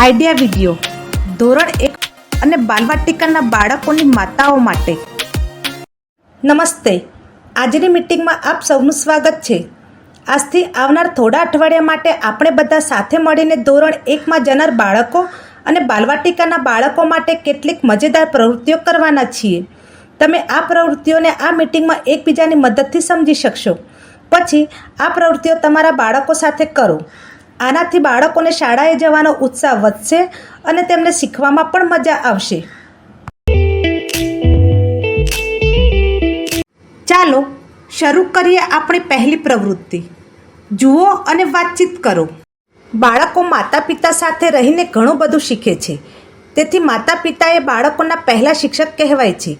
Idea video ધોરણ 1 અને બાલવાટિકાના બાળકોની માતાઓ માટે. નમસ્તે. આજની મીટિંગમાં આપ સૌનું સ્વાગત છે. આજથી આવનાર થોડા અઠવાડિયા માટે આપણે બધા સાથે મળીને ધોરણ 1માં જનાર બાળકો અને બાલવાટિકાના બાળકો માટે કેટલીક મજેદાર પ્રવૃત્તિઓ કરવાના છીએ. તમે આ પ્રવૃત્તિઓને આ મીટિંગમાં એકબીજાની મદદથી સમજી શકશો. પછી આ પ્રવૃત્તિઓ તમારા બાળકો સાથે કરો. આનાથી બાળકોને શાળાએ જવાનો ઉત્સાહ વધશે અને તેમને શીખવામાં પણ મજા આવશે. ચાલો શરૂ કરીએ આપણી પહેલી પ્રવૃત્તિ. જુઓ અને વાતચીત કરો. બાળકો માતા પિતા સાથે રહીને ઘણું બધું શીખે છે. તેથી માતા પિતાએ બાળકોના પહેલા શિક્ષક કહેવાય છે.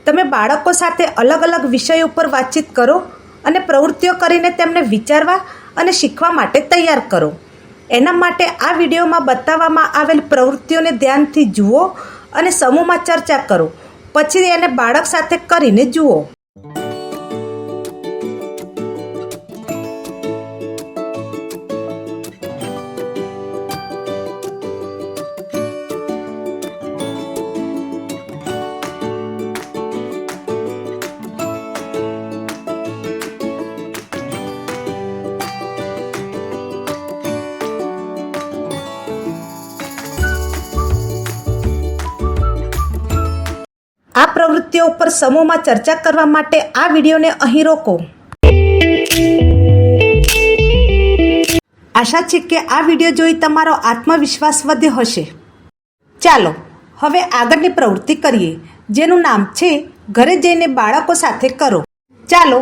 તમે બાળકો સાથે અલગ અલગ વિષયો ઉપર વાતચીત કરો અને પ્રવૃત્તિઓ કરીને તેમને વિચારવા અને શીખવા માટે તૈયાર કરો. એના માટે આ વિડીયોમાં બતાવવામાં આવેલ પ્રવૃત્તિઓને ધ્યાનથી જુઓ અને સમૂહમાં ચર્ચા કરો. પછી એને બાળક સાથે કરીને જુઓ. આ પ્રવૃત્તિઓ ઉપર સમૂહમાં ચર્ચા કરવા માટે આ વિડીયોને અહીં રોકો. આશા છે કે આ વિડીયો જોઈ તમારો આત્મવિશ્વાસ વધ્યો હશે. ચાલો હવે આગળની પ્રવૃત્તિ કરીએ, જેનું નામ છે ઘરે જઈને બાળકો સાથે કરો. ચાલો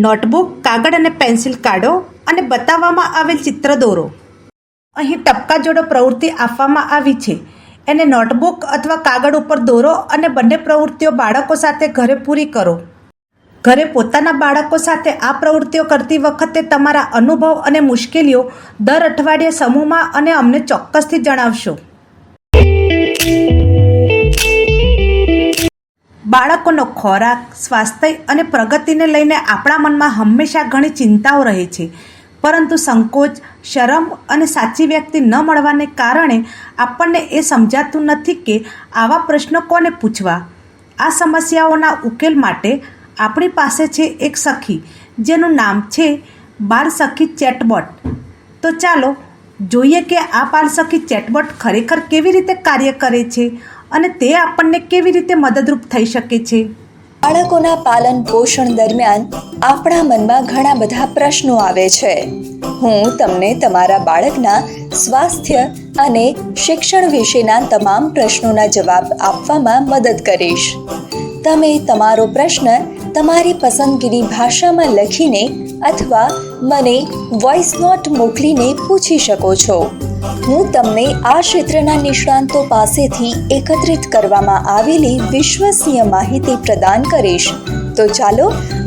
નોટબુક, કાગળ અને પેન્સિલ કાઢો અને બતાવવામાં આવેલ ચિત્ર દોરો. અહીં ટપકા જોડો પ્રવૃત્તિ આપવામાં આવી છે. એને નોટબુક અથવા કાગળ ઉપર દોરો અને બંને પ્રવૃત્તિઓ બાળકો સાથે ઘરે પૂરી કરો. ઘરે પોતાના બાળકો સાથે આ પ્રવૃત્તિઓ કરતી વખતે તમારા અનુભવ અને મુશ્કેલીઓ દર અઠવાડિયે સમૂહમાં અને અમને ચોક્કસથી જણાવશો. બાળકોનો ખોરાક, સ્વાસ્થ્ય અને પ્રગતિને લઈને આપણા મનમાં હંમેશા ઘણી ચિંતાઓ રહે છે. પરંતુ સંકોચ, શરમ અને સાચી વ્યક્તિ ન મળવાને કારણે આપણને એ સમજાતું નથી કે આવા પ્રશ્નો કોને પૂછવા. આ સમસ્યાઓના ઉકેલ માટે આપણી પાસે છે એક સખી, જેનું નામ છે બાલસખી ચેટબોટ. તો ચાલો જોઈએ કે આ બાલસખી ચેટબોટ ખરેખર કેવી રીતે કાર્ય કરે છે અને તે આપણને કેવી રીતે મદદરૂપ થઈ શકે છે. બાળકોના પાલન પોષણ દરમિયાન આપણા મનમાં ઘણા બધા પ્રશ્નો આવે છે. હું તમને તમારા બાળકના સ્વાસ્થ્ય અને શિક્ષણ વિશેના તમામ પ્રશ્નોના જવાબ આપવામાં મદદ કરીશ. તમે તમારો પ્રશ્ન તમારી પસંદગીની ભાષામાં લખીને અથવા મને વોઇસ નોટ મોકલીને પૂછી શકો છો. હું તમને આ ક્ષેત્રના નિષ્ણાંતો પાસેથી એકત્રિત કરવામાં આવેલી વિશ્વસનીય માહિતી પ્રદાન કરીશ. તો ચાલો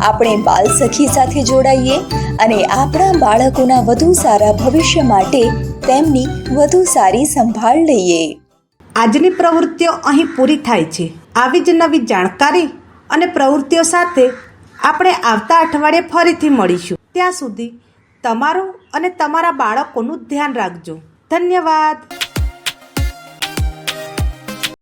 આપણે બાલસખી સાથે જોડાઈએ અને આપણા બાળકોના વધુ સારા ભવિષ્ય માટે તેમની વધુ સારી સંભાળ લઈએ. આજની પ્રવૃત્તિઓ અહીં પૂરી થાય છે. આવી જ નવી જાણકારી અને પ્રવૃત્તિઓ સાથે આપણે આવતા અઠવાડિયે ફરીથી મળીશું. ત્યાં સુધી તમારું અને તમારા બાળકોનું ધ્યાન રાખજો. ધન્યવાદ.